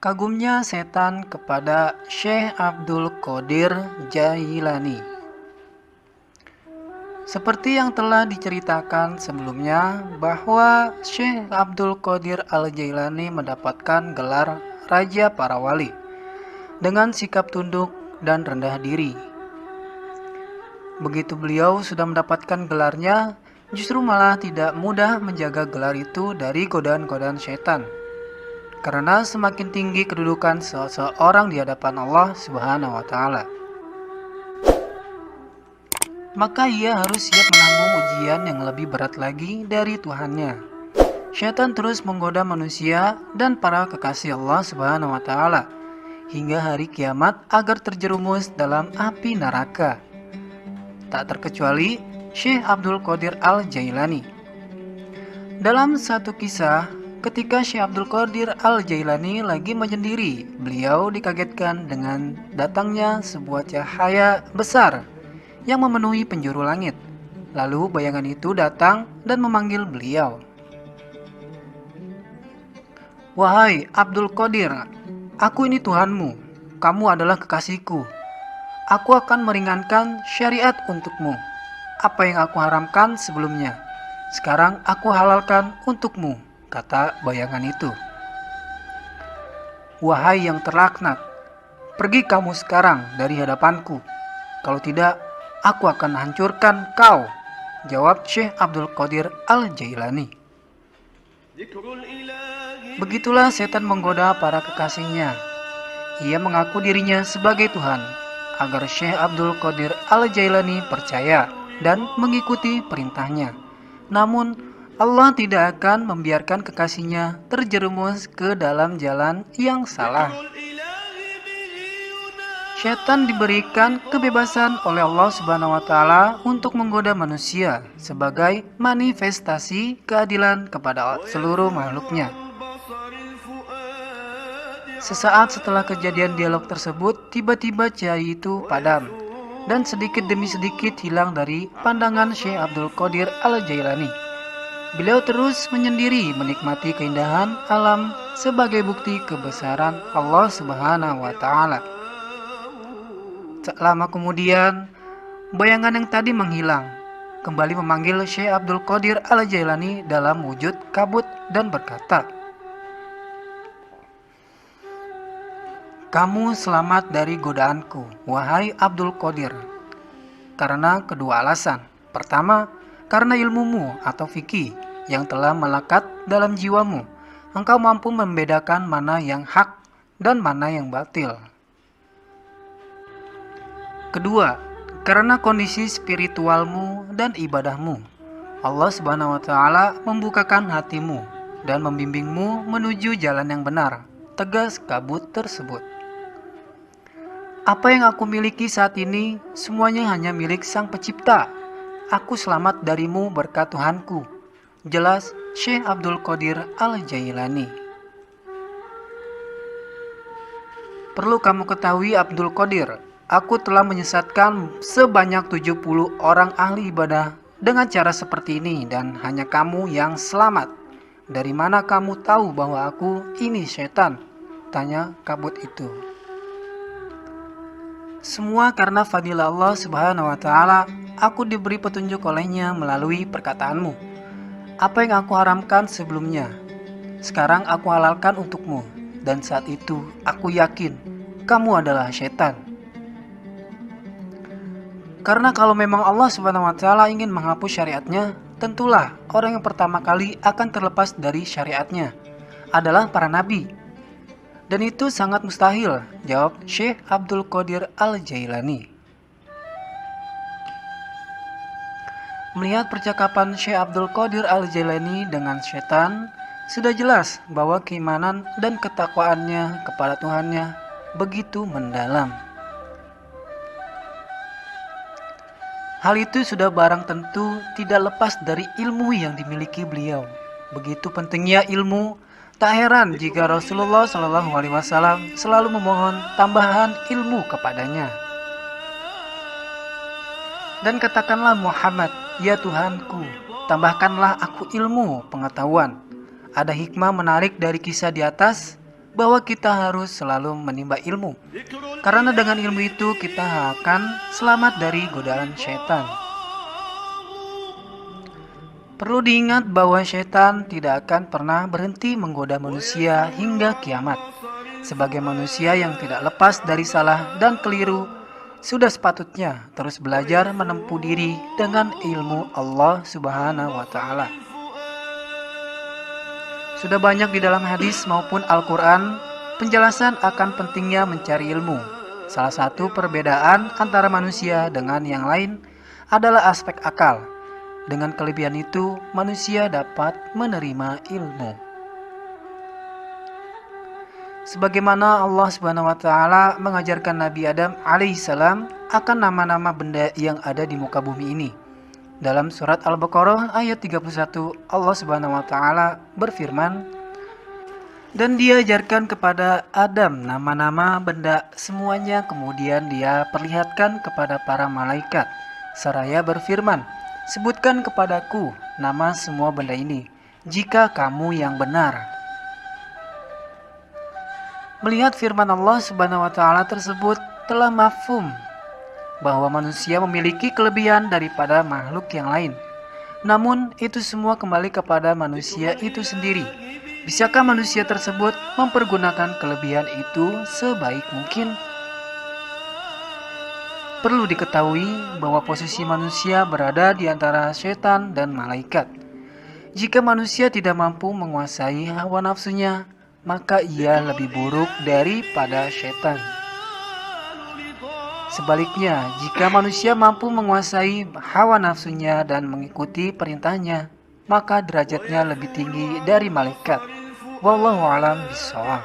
Kagumnya setan kepada Syekh Abdul Qadir Jailani. Seperti yang telah diceritakan sebelumnya bahwa Syekh Abdul Qadir Al-Jailani mendapatkan gelar Raja Para Wali dengan sikap tunduk dan rendah diri. Begitu beliau sudah mendapatkan gelarnya, justru malah tidak mudah menjaga gelar itu dari godaan-godaan setan. Karena semakin tinggi kedudukan seseorang di hadapan Allah Subhanahu wa Ta'ala, maka ia harus siap menanggung ujian yang lebih berat lagi dari Tuhannya. Syaitan terus menggoda manusia dan para kekasih Allah Subhanahu wa Ta'ala hingga hari kiamat agar terjerumus dalam api neraka. Tak terkecuali Syekh Abdul Qadir Al-Jailani. Dalam satu kisah, ketika Syekh Abdul Qadir Al-Jailani lagi menyendiri, beliau dikagetkan dengan datangnya sebuah cahaya besar yang memenuhi penjuru langit. Lalu bayangan itu datang dan memanggil beliau. "Wahai Abdul Qadir, aku ini Tuhanmu, kamu adalah kekasihku. Aku akan meringankan syariat untukmu. Apa yang aku haramkan sebelumnya, sekarang aku halalkan untukmu," kata bayangan itu. "Wahai yang terlaknat, pergi kamu sekarang dari hadapanku. Kalau tidak, aku akan hancurkan kau," jawab Syekh Abdul Qadir Al-Jailani. Begitulah setan menggoda para kekasihnya. Ia mengaku dirinya sebagai Tuhan agar Syekh Abdul Qadir Al-Jailani percaya dan mengikuti perintahnya. Namun Allah tidak akan membiarkan kekasihnya terjerumus ke dalam jalan yang salah. Syaitan diberikan kebebasan oleh Allah Subhanahu wa Ta'ala untuk menggoda manusia sebagai manifestasi keadilan kepada seluruh makhluknya. Sesaat setelah kejadian dialog tersebut, tiba-tiba cahaya itu padam dan sedikit demi sedikit hilang dari pandangan Syekh Abdul Qadir Al-Jailani. Beliau terus menyendiri menikmati keindahan alam sebagai bukti kebesaran Allah Subhanahu wa Ta'ala. Tak lama kemudian, bayangan yang tadi menghilang, kembali memanggil Syekh Abdul Qadir Al-Jailani dalam wujud kabut dan berkata, "Kamu selamat dari godaanku, wahai Abdul Qadir, karena kedua alasan. Pertama, karena ilmumu atau fikih yang telah melekat dalam jiwamu, engkau mampu membedakan mana yang hak dan mana yang batil. Kedua, karena kondisi spiritualmu dan ibadahmu. Allah Subhanahu wa Ta'ala membukakan hatimu dan membimbingmu menuju jalan yang benar," tegas kabut tersebut. "Apa yang aku miliki saat ini semuanya hanya milik Sang Pencipta. Aku selamat darimu berkat Tuhanku," jelas Syekh Abdul Qadir Al-Jailani. Perlu kamu ketahui Abdul Qadir, aku telah menyesatkan sebanyak 70 orang ahli ibadah dengan cara seperti ini dan hanya kamu yang selamat. Dari mana kamu tahu bahwa aku ini setan?" tanya kabut itu. "Semua karena fadilah Allah Subhanahu wa Ta'ala, aku diberi petunjuk olehnya melalui perkataanmu. Apa yang aku haramkan sebelumnya, sekarang aku halalkan untukmu, dan saat itu aku yakin kamu adalah setan. Karena kalau memang Allah Subhanahu wa Ta'ala ingin menghapus syariatnya, tentulah orang yang pertama kali akan terlepas dari syariatnya adalah para nabi. Dan itu sangat mustahil," jawab Syekh Abdul Qadir Al-Jailani. Melihat percakapan Syekh Abdul Qadir Al-Jailani dengan setan, sudah jelas bahwa keimanan dan ketakwaannya kepada Tuhannya begitu mendalam. Hal itu sudah barang tentu tidak lepas dari ilmu yang dimiliki beliau. Begitu pentingnya ilmu, tak heran jika Rasulullah SAW selalu memohon tambahan ilmu kepadanya. "Dan katakanlah Muhammad, ya Tuhanku, tambahkanlah aku ilmu pengetahuan." Ada hikmah menarik dari kisah di atas. bahwa kita harus selalu menimba ilmu. Karena dengan ilmu itu kita akan selamat dari godaan syaitan. Perlu diingat bahwa syaitan tidak akan pernah berhenti menggoda manusia hingga kiamat. Sebagai manusia yang tidak lepas dari salah dan keliru, sudah sepatutnya terus belajar menempuh diri dengan ilmu Allah Subhanahu wa Ta'ala. Sudah banyak di dalam hadis maupun Al-Quran penjelasan akan pentingnya mencari ilmu. Salah satu perbedaan antara manusia dengan yang lain adalah aspek akal. Dengan kelebihan itu, manusia dapat menerima ilmu. Sebagaimana Allah Subhanahu wa Ta'ala mengajarkan Nabi Adam alaihissalam akan nama-nama benda yang ada di muka bumi ini. Dalam surat Al-Baqarah ayat 31, Allah Subhanahu wa Ta'ala berfirman, "Dan dia ajarkan kepada Adam nama-nama benda semuanya, kemudian dia perlihatkan kepada para malaikat. Seraya berfirman, sebutkan kepadaku nama semua benda ini, jika kamu yang benar." Melihat firman Allah Subhanahu wa Ta'ala tersebut telah mafhum bahwa manusia memiliki kelebihan daripada makhluk yang lain. Namun itu semua kembali kepada manusia itu sendiri. Bisakah manusia tersebut mempergunakan kelebihan itu sebaik mungkin? Perlu diketahui bahwa posisi manusia berada di antara setan dan malaikat. Jika manusia tidak mampu menguasai hawa nafsunya, maka ia lebih buruk daripada setan. Sebaliknya, jika manusia mampu menguasai hawa nafsunya dan mengikuti perintahnya, maka derajatnya lebih tinggi dari malaikat. Wallahu a'lam bishawab.